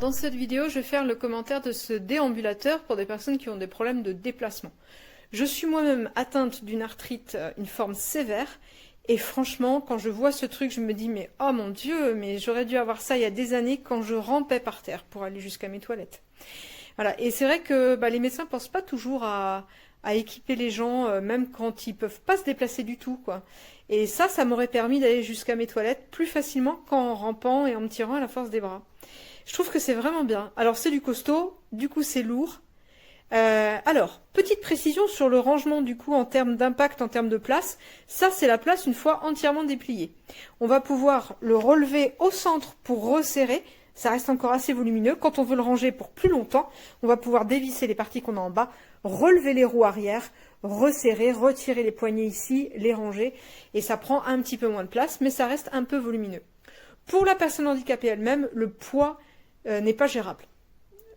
dans cette vidéo, je vais faire le commentaire de ce déambulateur pour des personnes qui ont des problèmes de déplacement. Je suis moi-même atteinte d'une arthrite, une forme sévère, et franchement, quand je vois ce truc, je me dis, mais oh mon Dieu, mais j'aurais dû avoir ça il y a des années quand je rampais par terre pour aller jusqu'à mes toilettes. Voilà, et c'est vrai que les médecins pensent pas toujours à équiper les gens, même quand ils peuvent pas se déplacer du tout, quoi. Et ça m'aurait permis d'aller jusqu'à mes toilettes plus facilement qu'en rampant et en me tirant à la force des bras. Je trouve que c'est vraiment bien. Alors c'est du costaud, du coup c'est lourd. Alors, petite précision sur le rangement du coup en termes d'impact, en termes de place. Ça c'est la place une fois entièrement dépliée. On va pouvoir le relever au centre pour resserrer. Ça reste encore assez volumineux. Quand on veut le ranger pour plus longtemps, on va pouvoir dévisser les parties qu'on a en bas, relever les roues arrière, resserrer, retirer les poignées ici, les ranger. Et ça prend un petit peu moins de place, mais ça reste un peu volumineux. Pour la personne handicapée elle-même, le poids n'est pas gérable.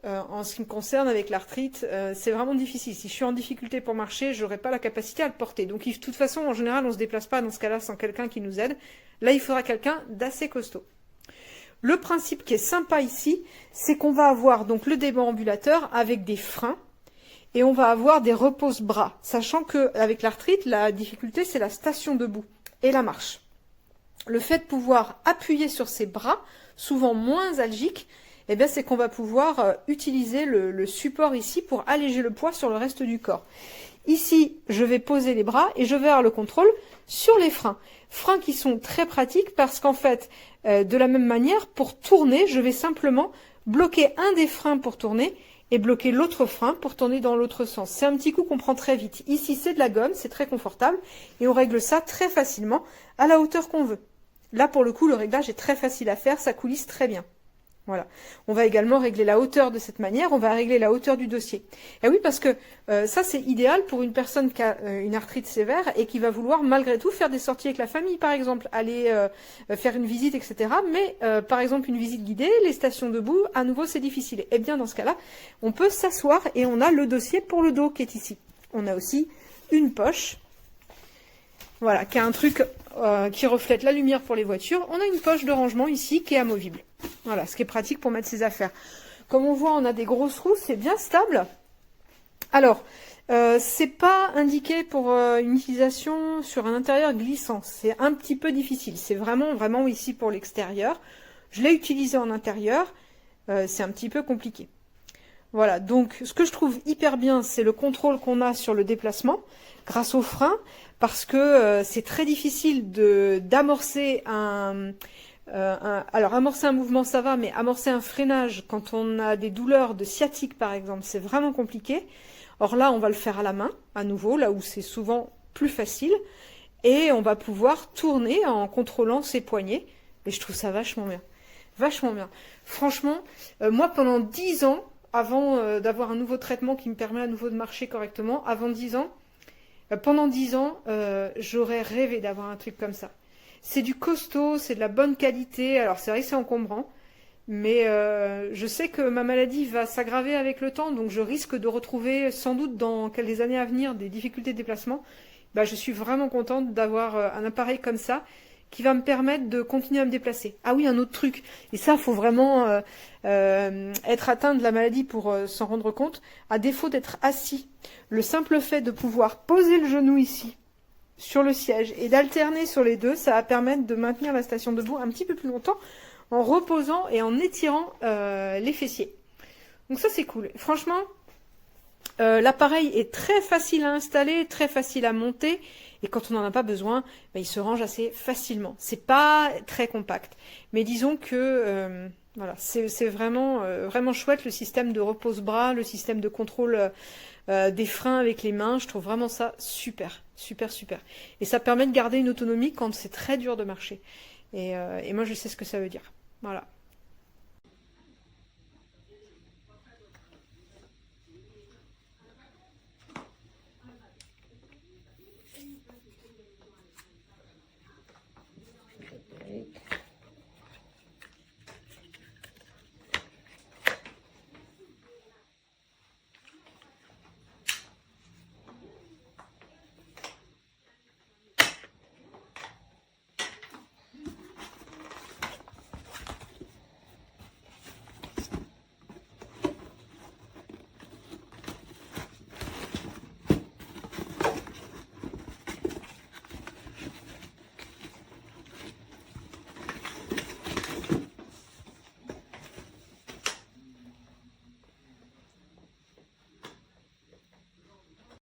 En ce qui me concerne avec l'arthrite, c'est vraiment difficile. Si je suis en difficulté pour marcher, j'aurais pas la capacité à le porter. Donc de toute façon, en général, on se déplace pas dans ce cas-là sans quelqu'un qui nous aide. Là, il faudra quelqu'un d'assez costaud. Le principe qui est sympa ici, c'est qu'on va avoir donc le déambulateur avec des freins et on va avoir des repose-bras, sachant que avec l'arthrite, la difficulté c'est la station debout et la marche. Le fait de pouvoir appuyer sur ces bras, souvent moins algiques, eh bien c'est qu'on va pouvoir utiliser le support ici pour alléger le poids sur le reste du corps. Ici, je vais poser les bras et je vais avoir le contrôle sur les freins. Freins qui sont très pratiques parce qu'en fait, de la même manière, pour tourner, je vais simplement bloquer un des freins pour tourner et bloquer l'autre frein pour tourner dans l'autre sens. C'est un petit coup qu'on prend très vite. Ici, c'est de la gomme, c'est très confortable et on règle ça très facilement à la hauteur qu'on veut. Là, pour le coup, le réglage est très facile à faire, ça coulisse très bien. Voilà. On va également régler la hauteur de cette manière, on va régler la hauteur du dossier. Et oui, parce que ça c'est idéal pour une personne qui a une arthrite sévère et qui va vouloir malgré tout faire des sorties avec la famille, par exemple, aller faire une visite, etc. Mais par exemple une visite guidée, les stations debout, à nouveau c'est difficile. Et bien dans ce cas-là, on peut s'asseoir et on a le dossier pour le dos qui est ici. On a aussi une poche. Voilà, qui a un truc qui reflète la lumière pour les voitures. On a une poche de rangement ici qui est amovible. Voilà, ce qui est pratique pour mettre ses affaires. Comme on voit, on a des grosses roues, c'est bien stable. Alors, c'est pas indiqué pour une utilisation sur un intérieur glissant. C'est un petit peu difficile. C'est vraiment ici pour l'extérieur. Je l'ai utilisé en intérieur. C'est un petit peu compliqué. Voilà, donc ce que je trouve hyper bien, c'est le contrôle qu'on a sur le déplacement grâce aux freins, parce que c'est très difficile d'amorcer alors amorcer un mouvement ça va, mais amorcer un freinage quand on a des douleurs de sciatique par exemple, c'est vraiment compliqué. Or là, on va le faire à la main, à nouveau, là où c'est souvent plus facile, et on va pouvoir tourner en contrôlant ses poignets, et je trouve ça vachement bien. Vachement bien. Franchement, moi pendant 10 ans, avant d'avoir un nouveau traitement qui me permet à nouveau de marcher correctement, pendant 10 ans, j'aurais rêvé d'avoir un truc comme ça. C'est du costaud, c'est de la bonne qualité, alors c'est vrai que c'est encombrant, mais je sais que ma maladie va s'aggraver avec le temps, donc je risque de retrouver sans doute dans quelques années à venir des difficultés de déplacement. Je suis vraiment contente d'avoir un appareil comme ça, qui va me permettre de continuer à me déplacer. Ah oui, un autre truc, et ça, il faut vraiment être atteint de la maladie pour s'en rendre compte, à défaut d'être assis. Le simple fait de pouvoir poser le genou ici, sur le siège, et d'alterner sur les deux, ça va permettre de maintenir la station debout un petit peu plus longtemps, en reposant et en étirant les fessiers. Donc ça, c'est cool. Franchement, l'appareil est très facile à installer, très facile à monter, et quand on n'en a pas besoin, il se range assez facilement. C'est pas très compact, mais disons que voilà, c'est vraiment chouette le système de repose-bras, le système de contrôle des freins avec les mains. Je trouve vraiment ça super, super, super. Et ça permet de garder une autonomie quand c'est très dur de marcher. Et moi, je sais ce que ça veut dire. Voilà.